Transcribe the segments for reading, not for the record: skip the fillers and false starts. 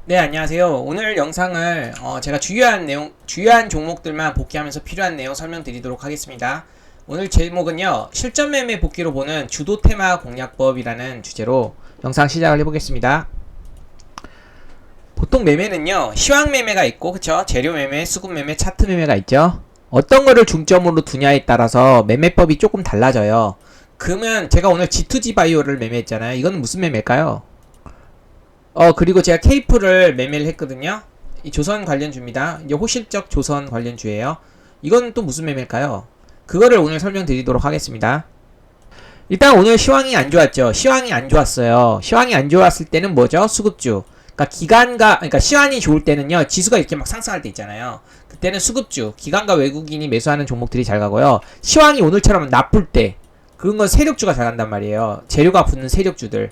네, 안녕하세요. 오늘 영상을 제가 주요한 종목들만 복귀하면서 필요한 내용 설명드리도록 하겠습니다. 오늘 제목은요, 실전 매매 복귀로 보는 주도 테마 공략법이라는 주제로 영상 시작을 해보겠습니다. 보통 매매는요, 시황 매매가 있고, 그쵸? 재료 매매, 수급 매매, 차트 매매가 있죠? 어떤 거를 중점으로 두냐에 따라서 매매법이 조금 달라져요. 그러면 제가 오늘 G2G 바이오를 매매했잖아요. 이건 무슨 매매일까요? 그리고 제가 케이프를 매매를 했거든요. 이 조선 관련주입니다. 이제 호실적 조선 관련주예요. 이건 또 무슨 매매일까요? 그거를 오늘 설명드리도록 하겠습니다. 일단 오늘 시황이 안 좋았죠. 시황이 안 좋았어요. 시황이 안 좋았을 때는 뭐죠? 수급주. 그러니까 시황이 좋을 때는요, 지수가 이렇게 막 상승할 때 있잖아요. 그때는 수급주, 기관과 외국인이 매수하는 종목들이 잘 가고요. 시황이 오늘처럼 나쁠 때, 그런 건 세력주가 잘 간단 말이에요. 재료가 붙는 세력주들.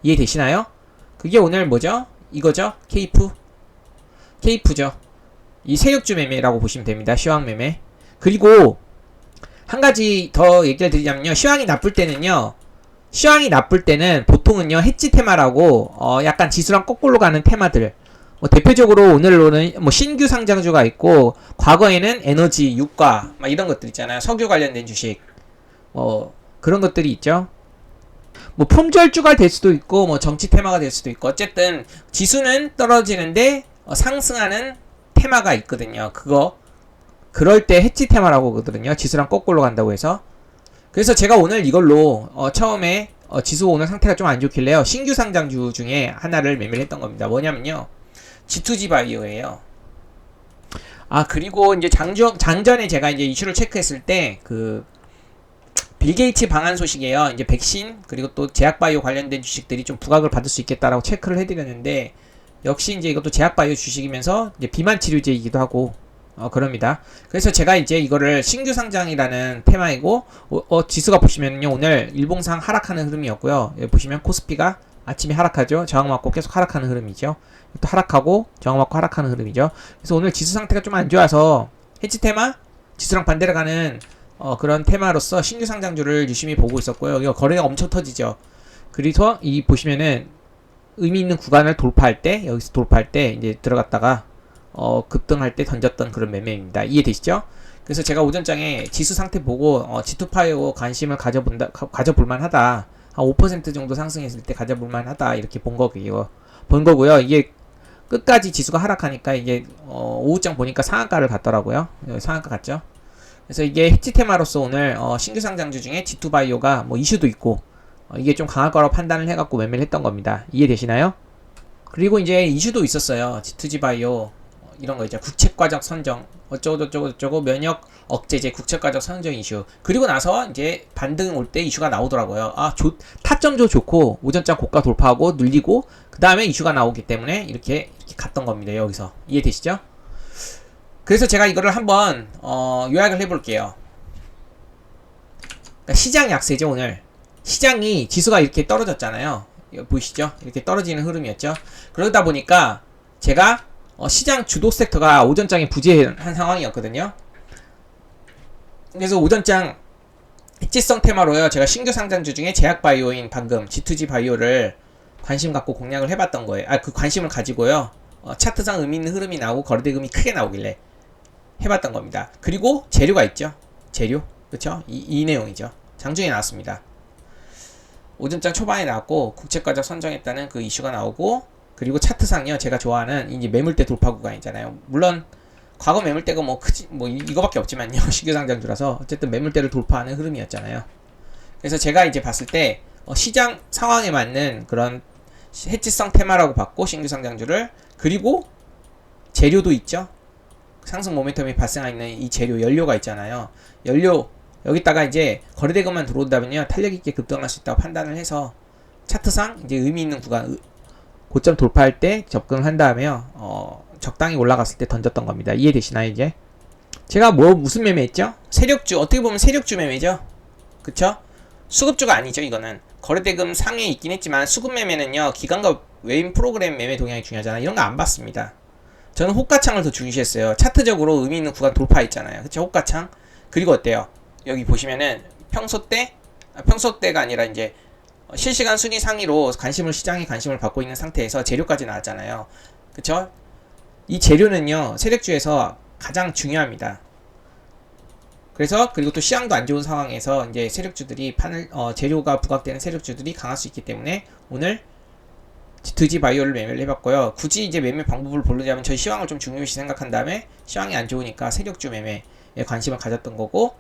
이해되시나요? 그게 오늘 뭐죠? 이거죠? 케이프죠. 이 세력주 매매라고 보시면 됩니다. 시황 매매. 그리고 한 가지 더 얘기를 드리자면요. 시황이 나쁠 때는 보통은요, 해지 테마라고 약간 지수랑 거꾸로 가는 테마들. 대표적으로 오늘로는 신규 상장주가 있고, 과거에는 에너지, 유가 막 이런 것들 있잖아요. 석유 관련된 주식. 그런 것들이 있죠. 품절주가 될 수도 있고 정치 테마가 될 수도 있고, 어쨌든 지수는 떨어지는데 상승하는 테마가 있거든요. 그럴 때 해치 테마라고 그러거든요. 지수랑 거꾸로 간다고 해서. 그래서 제가 오늘 이걸로 처음에 지수 오늘 상태가 좀 안 좋길래요, 신규 상장주 중에 하나를 매매를 했던 겁니다. 뭐냐면요, G2G 바이오예요. 그리고 이제 장전에 제가 이제 이슈를 체크했을 때 빌 게이츠 방한 소식이에요. 이제 백신 그리고 또 제약바이오 관련된 주식들이 좀 부각을 받을 수 있겠다라고 체크를 해드렸는데, 역시 이제 이것도 제약바이오 주식이면서 이제 비만 치료제이기도 하고 그럽니다. 그래서 제가 이제 이거를 신규 상장이라는 테마이고, 지수가 보시면요, 오늘 일봉상 하락하는 흐름이었고요. 여기 보시면 코스피가 아침에 하락하죠. 저항 맞고 계속 하락하는 흐름이죠. 또 하락하고 저항 맞고 하락하는 흐름이죠. 그래서 오늘 지수 상태가 좀 안 좋아서 해지 테마, 지수랑 반대로 가는 그런 테마로서 신규 상장주를 유심히 보고 있었고요. 이거 거래가 엄청 터지죠. 그래서 이 보시면은 의미 있는 구간을 돌파할 때, 여기서 돌파할 때 이제 들어갔다가 급등할 때 던졌던 그런 매매입니다. 이해되시죠? 그래서 제가 오전장에 지수 상태 보고 G2파이오 관심을 가져볼만 하다. 한 5% 정도 상승했을 때 가져볼만 하다. 이렇게 본 거고요. 이게 끝까지 지수가 하락하니까 이게 오후장 보니까 상한가를 갔더라고요. 상한가 갔죠. 그래서 이게 해치 테마로서 오늘 신규 상장주 중에 G2바이오가 이슈도 있고 이게 좀 강할 거라고 판단을 해갖고 매매를 했던 겁니다. 이해되시나요? 그리고 이제 이슈도 있었어요. G2G 바이오 이런 거 있죠. 국책과적 선정 어쩌고 면역 억제제 국책과적 선정 이슈. 그리고 나서 이제 반등 올 때 이슈가 나오더라고요. 타점도 좋고 오전장 고가 돌파하고 눌리고 그 다음에 이슈가 나오기 때문에 이렇게 갔던 겁니다. 여기서 이해되시죠? 그래서 제가 이거를 한번 요약을 해볼게요. 그러니까 시장 약세죠. 오늘 시장이 지수가 이렇게 떨어졌잖아요. 보이시죠? 이렇게 떨어지는 흐름이었죠. 그러다 보니까 제가 시장 주도 섹터가 오전장에 부재한 상황이었거든요. 그래서 오전장 해지성 테마로요, 제가 신규 상장주 중에 제약바이오인 방금 G2G 바이오를 관심 갖고 공략을 해봤던 거예요. 그 관심을 가지고요, 차트상 의미 있는 흐름이 나오고 거래대금이 크게 나오길래 해봤던 겁니다. 그리고 재료가 있죠. 재료, 그쵸? 이 내용이죠. 장중에 나왔습니다. 오전장 초반에 나왔고 국채과적 선정했다는 그 이슈가 나오고, 그리고 차트상요, 제가 좋아하는 이제 매물대 돌파 구간이잖아요. 물론 과거 매물대가 이거밖에 없지만요. 신규 상장주라서 어쨌든 매물대를 돌파하는 흐름이었잖아요. 그래서 제가 이제 봤을 때 시장 상황에 맞는 그런 해지성 테마라고 봤고, 신규 상장주를. 그리고 재료도 있죠. 상승 모멘텀이 발생하는 이 재료, 연료가 있잖아요. 연료, 여기다가 이제 거래대금만 들어온다면요, 탄력 있게 급등할 수 있다고 판단을 해서 차트상 이제 의미 있는 구간, 고점 돌파할 때 접근을 한 다음에요, 적당히 올라갔을 때 던졌던 겁니다. 이해되시나요? 이제 제가 무슨 매매했죠? 세력주, 어떻게 보면 세력주 매매죠. 그쵸? 수급주가 아니죠. 이거는 거래대금 상에 있긴 했지만, 수급 매매는요, 기관과 외인 프로그램 매매 동향이 중요하잖아요. 이런 거 안 봤습니다. 저는 호가창을 더 중시했어요. 차트적으로 의미 있는 구간 돌파했잖아요. 그쵸? 호가창. 그리고 어때요? 여기 보시면은 평소대가 아니라 이제 실시간 순위 상위로 시장에 관심을 받고 있는 상태에서 재료까지 나왔잖아요. 그쵸? 이 재료는요, 세력주에서 가장 중요합니다. 그래서 그리고 또 시황도 안 좋은 상황에서 이제 세력주들이 재료가 부각되는 세력주들이 강할 수 있기 때문에 오늘 드지 바이오를 매매를 해봤고요. 굳이 이제 매매 방법을 보려면 저희 시황을 좀 중요시 생각한 다음에 시황이 안 좋으니까 세력주 매매에 관심을 가졌던 거고,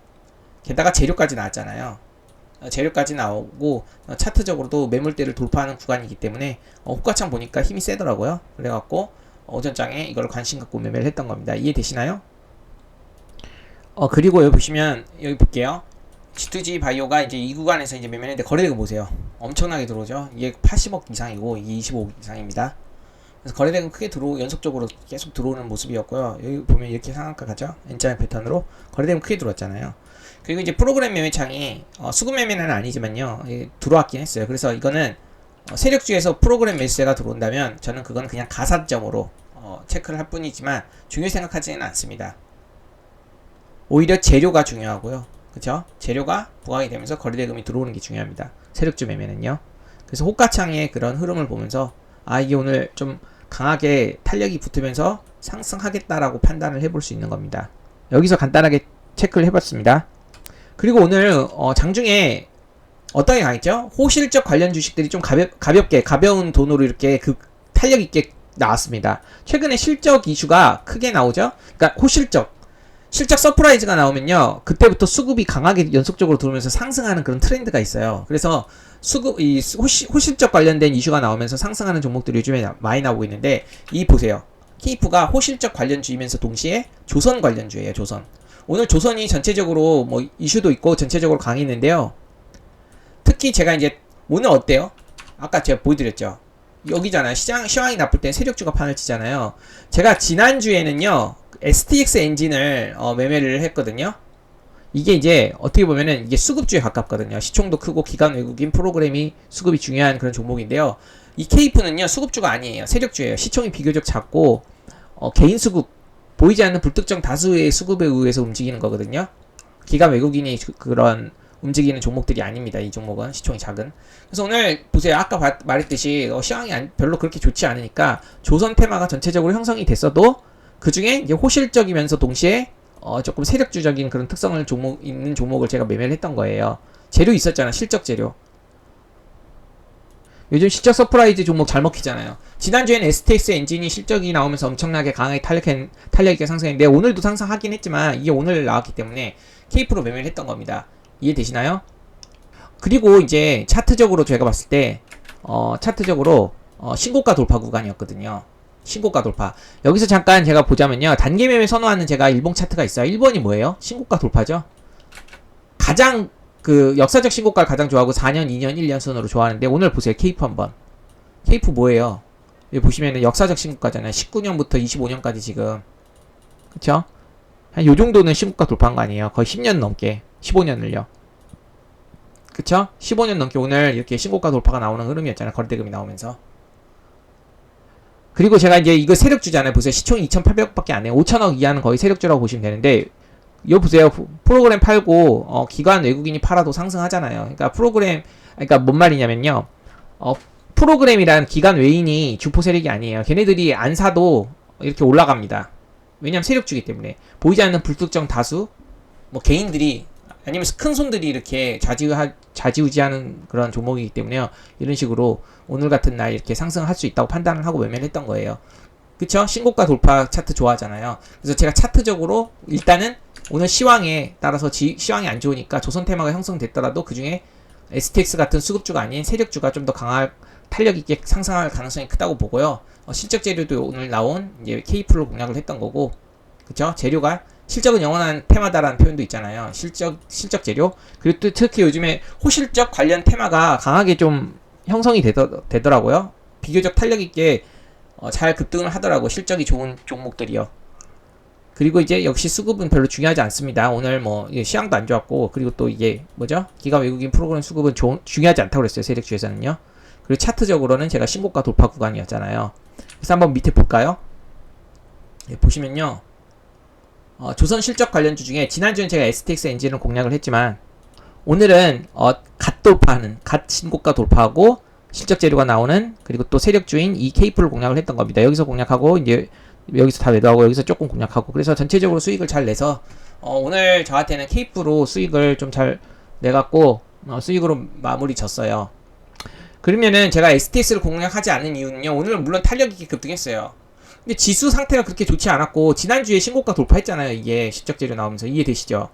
게다가 재료까지 나왔잖아요. 재료까지 나오고 차트적으로도 매물대를 돌파하는 구간이기 때문에 호가창 보니까 힘이 세더라고요. 그래갖고 오전장에 이걸 관심 갖고 매매를 했던 겁니다. 이해되시나요? 그리고 여기 보시면 여기 볼게요. G2G 바이오가 이제 이 구간에서 이제 매매했는데 거래대금 보세요. 엄청나게 들어오죠. 이게 80억 이상이고 이게 25억 이상입니다. 그래서 거래대금 크게 연속적으로 계속 들어오는 모습이었고요. 여기 보면 이렇게 상한가 가죠. N자의 패턴으로 거래대금 크게 들어왔잖아요. 그리고 이제 프로그램 매매창이 수급 매매는 아니지만요, 들어왔긴 했어요. 그래서 이거는 세력주에서 프로그램 매수세가 들어온다면 저는 그건 그냥 가산점으로 체크를 할 뿐이지만 중요히 생각하지는 않습니다. 오히려 재료가 중요하고요. 그쵸? 재료가 부각이 되면서 거래대금이 들어오는 게 중요합니다. 세력주 매매는요. 그래서 호가창의 그런 흐름을 보면서 이게 오늘 좀 강하게 탄력이 붙으면서 상승하겠다라고 판단을 해볼 수 있는 겁니다. 여기서 간단하게 체크를 해봤습니다. 그리고 오늘 장중에 어떤 게 강했죠? 호실적 관련 주식들이 좀 가벼운 돈으로 이렇게 탄력 있게 나왔습니다. 최근에 실적 이슈가 크게 나오죠? 그러니까 실적 서프라이즈가 나오면요, 그때부터 수급이 강하게 연속적으로 들어오면서 상승하는 그런 트렌드가 있어요. 그래서 호실적 관련된 이슈가 나오면서 상승하는 종목들이 요즘에 많이 나오고 있는데, 보세요. 케이프가 호실적 관련주이면서 동시에 조선 관련주예요. 조선. 오늘 조선이 전체적으로 뭐 이슈도 있고 전체적으로 강했는데요. 특히 제가 이제 오늘 어때요? 아까 제가 보여드렸죠. 여기잖아요. 시황이 나쁠 때 세력주가 판을 치잖아요. 제가 지난주에는요, STX 엔진을 매매를 했거든요. 이게 이제 어떻게 보면은 이게 수급주에 가깝거든요. 시총도 크고 기관 외국인 프로그램이 수급이 중요한 그런 종목인데요. 이 케이프는요, 수급주가 아니에요. 세력주예요. 시총이 비교적 작고 개인 수급, 보이지 않는 불특정 다수의 수급에 의해서 움직이는 거거든요. 기관 외국인이 그런 움직이는 종목들이 아닙니다. 이 종목은 시총이 작은. 그래서 오늘 보세요. 아까 말했듯이 시황이 별로 그렇게 좋지 않으니까 조선 테마가 전체적으로 형성이 됐어도 그 중에 이제 호실적이면서 동시에 조금 세력주적인 그런 특성을 있는 종목을 제가 매매를 했던 거예요. 재료 있었잖아. 실적 재료. 요즘 실적 서프라이즈 종목 잘 먹히잖아요. 지난주에는 STX 엔진이 실적이 나오면서 엄청나게 강하게 탄력 있게 상승했는데 오늘도 상승하긴 했지만 이게 오늘 나왔기 때문에 K프로 매매를 했던 겁니다. 이해되시나요? 그리고 이제 차트적으로 제가 봤을 때 차트적으로 신고가 돌파 구간이었거든요. 신고가 돌파. 여기서 잠깐 제가 보자면요, 단기 매매 선호하는 제가 일봉 차트가 있어요. 1번이 뭐예요? 신고가 돌파죠. 가장 역사적 신고가를 가장 좋아하고 4년, 2년, 1년 순으로 좋아하는데 오늘 보세요. 케이프 한번. 케이프 뭐예요? 여기 보시면은 역사적 신고가잖아요. 19년부터 25년까지 지금. 그쵸? 한 요 정도는 신고가 돌파한 거 아니에요? 거의 10년 넘게. 15년을요. 그쵸? 15년 넘게 오늘 이렇게 신고가 돌파가 나오는 흐름이었잖아요. 거래대금이 나오면서. 그리고 제가 이제 이거 세력주잖아요. 보세요. 시총이 2,800억밖에 안 해요. 5천억 이하는 거의 세력주라고 보시면 되는데, 이거 보세요. 프로그램 팔고 기관 외국인이 팔아도 상승하잖아요. 그러니까 뭔 말이냐면요, 프로그램이란 기관 외인이 주포 세력이 아니에요. 걔네들이 안 사도 이렇게 올라갑니다. 왜냐면 세력주기 때문에. 보이지 않는 불특정 다수, 뭐 개인들이 아니면 큰 손들이 이렇게 좌지우지하는 그런 종목이기 때문에요. 이런 식으로 오늘 같은 날 이렇게 상승할 수 있다고 판단을 하고 매매를 했던 거예요. 그쵸? 신고가 돌파 차트 좋아하잖아요. 그래서 제가 차트적으로 일단은 오늘 시황에 따라서 시황이 안 좋으니까 조선 테마가 형성됐더라도 그 중에 STX 같은 수급주가 아닌 세력주가 좀 더 탄력 있게 상승할 가능성이 크다고 보고요. 실적 재료도 오늘 나온 이제 K프로 공략을 했던 거고, 그쵸? 재료가 실적은 영원한 테마다라는 표현도 있잖아요. 실적 재료. 그리고 또 특히 요즘에 호실적 관련 테마가 강하게 좀 형성이 되더라고요. 비교적 탄력 있게 잘 급등을 하더라고. 실적이 좋은 종목들이요. 그리고 이제 역시 수급은 별로 중요하지 않습니다. 오늘 시황도 안 좋았고, 그리고 또 이게 뭐죠? 기관 외국인 프로그램 수급은 중요하지 않다고 그랬어요. 세력주에서는요. 그리고 차트적으로는 제가 신고가 돌파 구간이었잖아요. 그래서 한번 밑에 볼까요? 보시면요, 조선 실적 관련주 중에 지난주엔 제가 STX 엔진을 공략을 했지만 오늘은 갓 신고가 돌파하고 실적 재료가 나오는, 그리고 또 세력주인 이 케이프를 공략을 했던 겁니다. 여기서 공략하고 이제 여기서 다 매도하고 여기서 조금 공략하고, 그래서 전체적으로 수익을 잘 내서 오늘 저한테는 케이프로 수익을 좀 잘 내갖고 수익으로 마무리 졌어요. 그러면은 제가 STX를 공략하지 않는 이유는요, 오늘 물론 탄력이 급등했어요. 근데 지수 상태가 그렇게 좋지 않았고 지난주에 신고가 돌파했잖아요. 이게 실적 재료 나오면서. 이해되시죠?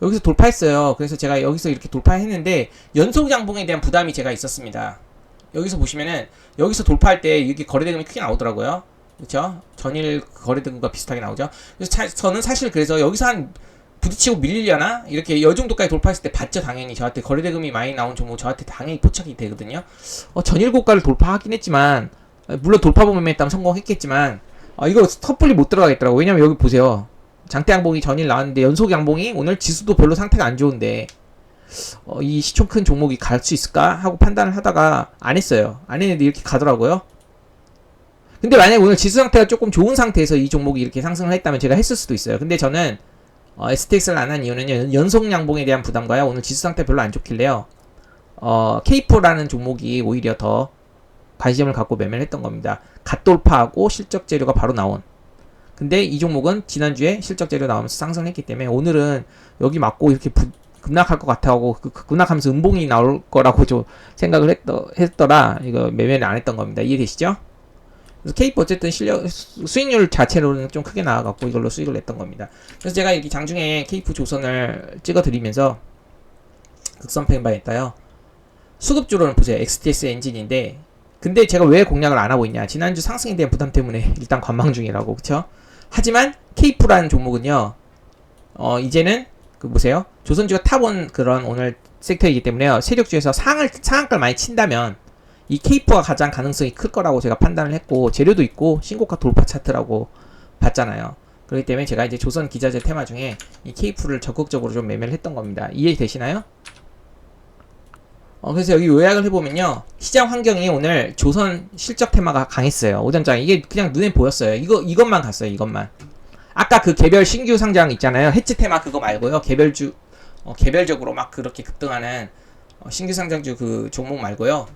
여기서 돌파했어요. 그래서 제가 여기서 이렇게 돌파했는데 연속 양봉에 대한 부담이 제가 있었습니다. 여기서 보시면은 여기서 돌파할 때 이게 거래대금이 크게 나오더라고요. 그렇죠? 전일 거래대금과 비슷하게 나오죠. 그래서 저는 사실 그래서 여기서 한 부딪히고 밀리려나? 이렇게 요 정도까지 돌파했을 때 봤죠. 당연히 저한테 거래대금이 많이 나온 종목 저한테 당연히 포착이 되거든요. 전일 고가를 돌파하긴 했지만, 물론 돌파 범위에 따라 성공했겠지만 이거 섣불리 못 들어가겠더라고. 왜냐면 여기 보세요. 장대 양봉이 전일 나왔는데 연속 양봉이 오늘 지수도 별로 상태가 안 좋은데 이 시총 큰 종목이 갈 수 있을까 하고 판단을 하다가 안 했어요. 안 했는데 이렇게 가더라고요. 근데 만약에 오늘 지수 상태가 조금 좋은 상태에서 이 종목이 이렇게 상승을 했다면 제가 했을 수도 있어요. 근데 저는 STX를 안 한 이유는 연속 양봉에 대한 부담과요, 오늘 지수 상태 별로 안 좋길래요, K4라는 종목이 오히려 더 관심을 갖고 매매를 했던 겁니다. 갓 돌파하고 실적 재료가 바로 나온. 근데 이 종목은 지난주에 실적 재료 나오면서 상승을 했기 때문에 오늘은 여기 맞고 이렇게 급락할 것 같아하고 급락하면서 음봉이 나올 거라고 좀 생각을 했더라 이거 매매를 안 했던 겁니다. 이해되시죠? 그래서 케이프 어쨌든 수익률 자체로는 좀 크게 나와갖고 이걸로 수익을 냈던 겁니다. 그래서 제가 이렇게 장중에 케이프 조선을 찍어드리면서 극선평가했다요. 수급주로는 보세요. XTS 엔진인데, 근데 제가 왜 공략을 안 하고 있냐? 지난주 상승에 대한 부담 때문에 일단 관망 중이라고, 그쵸? 하지만 케이프라는 종목은요, 이제는 보세요. 조선주가 탑원 그런 오늘 섹터이기 때문에요. 세력주에서 상한가를 많이 친다면 이 케이프가 가장 가능성이 클 거라고 제가 판단을 했고, 재료도 있고 신고가 돌파 차트라고 봤잖아요. 그렇기 때문에 제가 이제 조선 기자재 테마 중에 이 케이프를 적극적으로 좀 매매를 했던 겁니다. 이해되시나요? 그래서 여기 요약을 해보면요, 시장 환경이 오늘 조선 실적 테마가 강했어요. 오전장에 이게 그냥 눈에 보였어요. 이것만 갔어요. 이것만. 아까 그 개별 신규 상장 있잖아요. 해치 테마 그거 말고요. 개별적으로 막 그렇게 급등하는 신규 상장주 그 종목 말고요.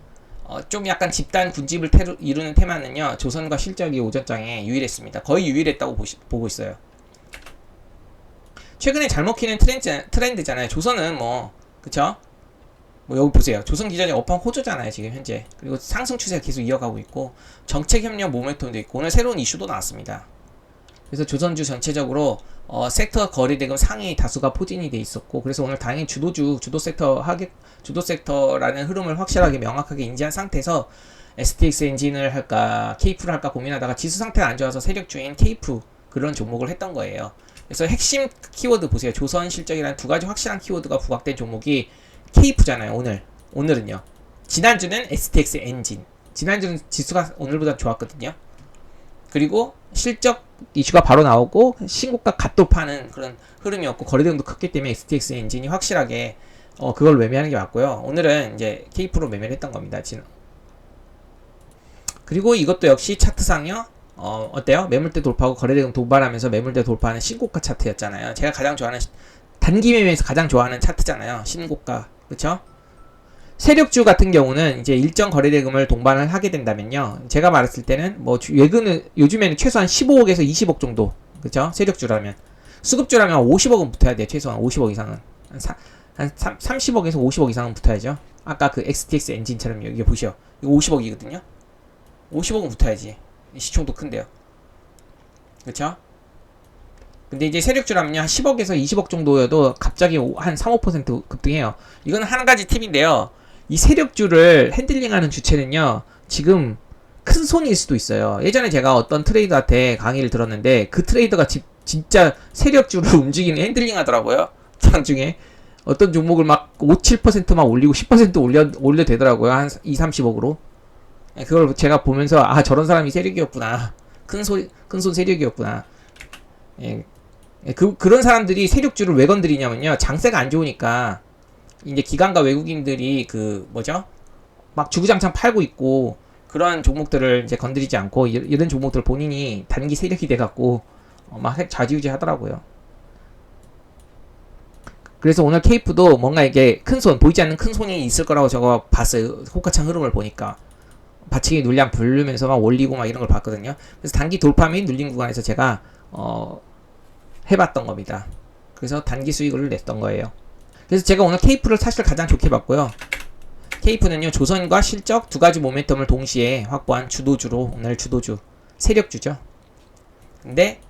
좀 약간 집단 군집을 이루는 테마는요, 조선과 실적이 오전장에 유일했습니다. 거의 유일했다고 보고 있어요. 최근에 잘 먹히는 트렌드잖아요. 조선은 그쵸? 여기 보세요. 조선 기자재 업황 호조잖아요, 지금 현재. 그리고 상승 추세가 계속 이어가고 있고, 정책 협력 모멘텀도 있고, 오늘 새로운 이슈도 나왔습니다. 그래서 조선주 전체적으로 섹터 거래대금 상위 다수가 포진이 돼 있었고, 그래서 오늘 당연히 주도 섹터라는 흐름을 확실하게 명확하게 인지한 상태에서 STX 엔진을 할까 케이프를 할까 고민하다가 지수 상태가 안 좋아서 세력주인 케이프 그런 종목을 했던 거예요. 그래서 핵심 키워드 보세요. 조선 실적이라는 두 가지 확실한 키워드가 부각된 종목이 케이프잖아요. 오늘은요. 지난주는 STX 엔진. 지난주는 지수가 오늘보다 좋았거든요. 그리고 실적 이슈가 바로 나오고 신고가 갓돌파하는 그런 흐름이었고, 거래대금도 컸기 때문에 STX 엔진이 확실하게 그걸 매매하는 게 맞고요. 오늘은 이제 K프로 매매를 했던 겁니다. 그리고 이것도 역시 차트상요. 어때요? 매물대 돌파하고 거래대금 도발하면서 매물대 돌파하는 신고가 차트였잖아요. 제가 가장 좋아하는 단기 매매에서 가장 좋아하는 차트잖아요. 신고가. 그쵸? 세력주 같은 경우는 이제 일정 거래대금을 동반을 하게 된다면요, 제가 말했을 때는 요즘에는 최소한 15억에서 20억 정도, 그쵸? 세력주라면. 수급주라면 50억은 붙어야 돼요. 최소한 50억 이상은. 한 30억에서 50억 이상은 붙어야죠. 아까 그 XTX 엔진처럼 여기 보시오. 이거 50억이거든요. 50억은 붙어야지. 시총도 큰데요. 그쵸? 근데 이제 세력주라면요, 한 10억에서 20억 정도여도 갑자기 한 3, 5% 급등해요. 이건 한 가지 팁인데요. 이 세력주를 핸들링하는 주체는요, 지금 큰 손일 수도 있어요. 예전에 제가 어떤 트레이더한테 강의를 들었는데, 그 트레이더가 진짜 세력주를 움직이는 핸들링 하더라고요. 장중에. 어떤 종목을 막 5, 7%막 올리고 10% 올려대더라고요. 한 2, 30억으로. 그걸 제가 보면서, 저런 사람이 세력이었구나. 큰 손 세력이었구나. 그런 사람들이 세력주를 왜 건드리냐면요, 장세가 안 좋으니까 이제 기관과 외국인들이 막 주구장창 팔고 있고, 그런 종목들을 이제 건드리지 않고 이런 종목들 본인이 단기 세력이 돼갖고 막 좌지우지 하더라고요. 그래서 오늘 케이프도 뭔가 이게 큰손, 보이지 않는 큰 손이 있을 거라고 저거 봤어요. 호가창 흐름을 보니까. 받치기 물량 부르면서 막 올리고 막 이런 걸 봤거든요. 그래서 단기 돌파 및 눌린 구간에서 제가 해봤던 겁니다. 그래서 단기 수익을 냈던 거예요. 그래서 제가 오늘 케이프를 사실 가장 좋게 봤고요. 케이프는요, 조선과 실적 두 가지 모멘텀을 동시에 확보한 주도주로, 오늘 주도주, 세력주죠. 근데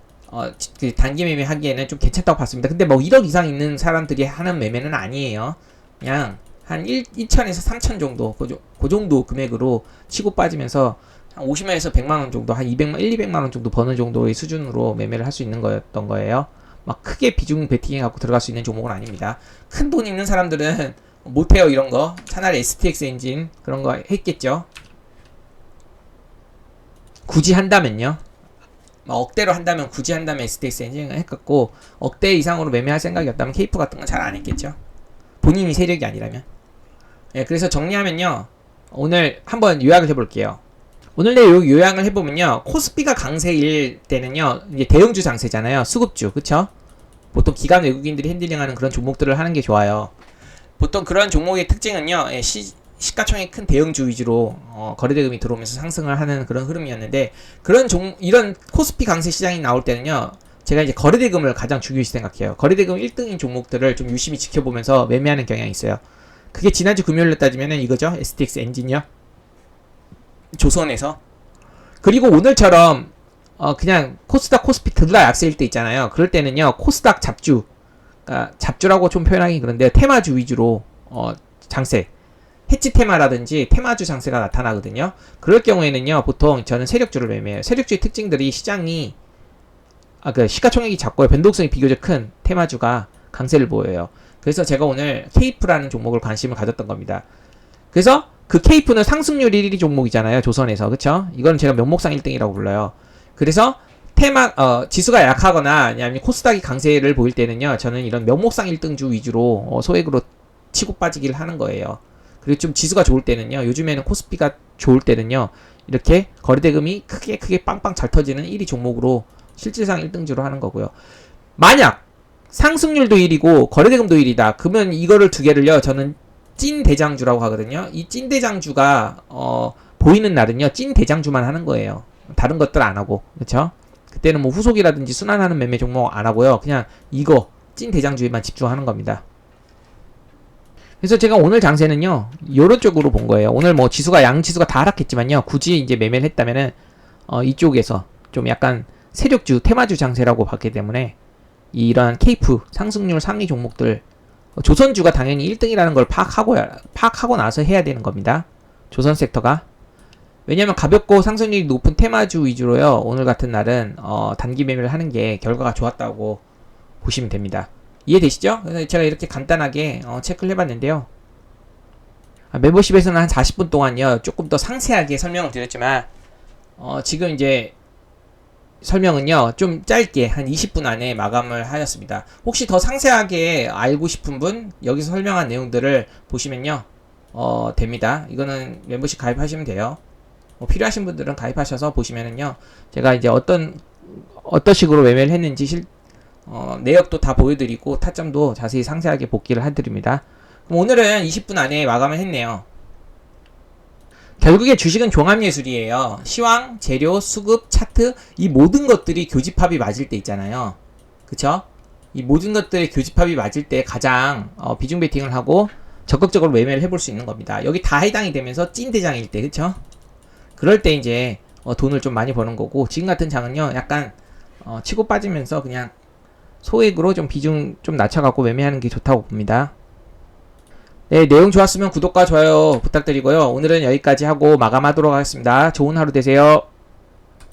그 단기 매매 하기에는 좀 괜찮다고 봤습니다. 근데 뭐 1억 이상 있는 사람들이 하는 매매는 아니에요. 그냥 한 1천에서 3천 정도, 그 정도 금액으로 치고 빠지면서 한 50만에서 100만원 정도, 한 200만 원 정도 버는 정도의 수준으로 매매를 할 수 있는 거였던 거예요. 막 크게 비중 베팅해 갖고 들어갈 수 있는 종목은 아닙니다. 큰 돈 있는 사람들은 못해요, 이런 거. 차라리 STX 엔진 그런 거 했겠죠. 굳이 한다면요. 억대로 한다면, 굳이 한다면 STX 엔진을 했겠고, 억대 이상으로 매매할 생각이었다면 케이프 같은 건 잘 안 했겠죠. 본인이 세력이 아니라면. 예, 그래서 정리하면요, 오늘 한번 요약을 해볼게요. 오늘 내 요약을 해보면요, 코스피가 강세일 때는요, 이제 대형주 장세잖아요. 수급주, 그쵸? 보통 기관 외국인들이 핸들링하는 그런 종목들을 하는 게 좋아요. 보통 그런 종목의 특징은요, 시가총액 큰 대형주 위주로 거래대금이 들어오면서 상승을 하는 그런 흐름이었는데, 이런 코스피 강세 시장이 나올 때는요, 제가 이제 거래대금을 가장 중요시 생각해요. 거래대금 1등인 종목들을 좀 유심히 지켜보면서 매매하는 경향이 있어요. 그게 지난주 금요일로 따지면은 이거죠. STX 엔진이요. 조선에서. 그리고 오늘처럼 그냥 코스닥 코스피 둘 다 약세일 때 있잖아요. 그럴 때는요, 코스닥 잡주, 그러니까 잡주라고 좀 표현하기 그런데 테마주 위주로 장세, 해치 테마라든지 테마주 장세가 나타나거든요. 그럴 경우에는요, 보통 저는 세력주를 매매해요. 세력주의 특징들이 시장이 그 시가총액이 작고요, 변동성이 비교적 큰 테마주가 강세를 보여요. 그래서 제가 오늘 케이프라는 종목을 관심을 가졌던 겁니다. 그래서 그 케이프는 상승률 1위 종목이잖아요, 조선에서. 그쵸? 이건 제가 명목상 1등이라고 불러요. 그래서 지수가 약하거나 아니면 코스닥이 강세를 보일 때는요, 저는 이런 명목상 1등주 위주로 소액으로 치고 빠지기를 하는 거예요. 그리고 좀 지수가 좋을 때는요, 요즘에는 코스피가 좋을 때는요, 이렇게 거래대금이 크게 빵빵 잘 터지는 1위 종목으로 실질상 1등주로 하는 거고요. 만약 상승률도 1위고 거래대금도 1위다. 그러면 이거를 두 개를요, 저는 찐 대장주라고 하거든요. 이 찐 대장주가 보이는 날은요, 찐 대장주만 하는 거예요. 다른 것들 안 하고. 그쵸? 그때는 뭐 후속이라든지 순환하는 매매 종목 안 하고요. 그냥 이거 찐 대장주에만 집중하는 겁니다. 그래서 제가 오늘 장세는요, 요런 쪽으로 본 거예요. 오늘 뭐 양지수가 다 하락했지만요, 굳이 이제 매매를 했다면은 이쪽에서 좀 약간 세력주, 테마주 장세라고 봤기 때문에 이러한 케이프 상승률 상위 종목들, 조선주가 당연히 1등이라는 걸 파악하고 나서 해야 되는 겁니다. 조선 섹터가. 왜냐면 가볍고 상승률이 높은 테마주 위주로요, 오늘 같은 날은 단기 매매를 하는 게 결과가 좋았다고 보시면 됩니다. 이해되시죠? 그래서 제가 이렇게 간단하게 체크를 해봤는데요. 멤버십에서는 한 40분 동안요, 조금 더 상세하게 설명을 드렸지만 지금 이제 설명은요, 좀 짧게 한 20분 안에 마감을 하였습니다. 혹시 더 상세하게 알고 싶은 분, 여기서 설명한 내용들을 보시면요, 됩니다. 이거는 멤버십 가입하시면 돼요. 필요하신 분들은 가입하셔서 보시면은요, 제가 이제 어떤 식으로 매매를 했는지 내역도 다 보여드리고 타점도 자세히 상세하게 복기를 해드립니다. 그럼 오늘은 20분 안에 마감을 했네요. 결국에 주식은 종합예술이에요. 시황, 재료, 수급, 차트, 이 모든 것들이 교집합이 맞을 때 있잖아요. 그쵸? 이 모든 것들의 교집합이 맞을 때 가장 비중 베팅을 하고 적극적으로 매매를 해볼 수 있는 겁니다. 여기 다 해당이 되면서 찐대장일 때, 그쵸? 그럴 때 이제 돈을 좀 많이 버는 거고, 지금 같은 장은요, 약간 치고 빠지면서 그냥 소액으로 좀 비중 좀 낮춰갖고 매매하는 게 좋다고 봅니다. 네, 내용 좋았으면 구독과 좋아요 부탁드리고요. 오늘은 여기까지 하고 마감하도록 하겠습니다. 좋은 하루 되세요.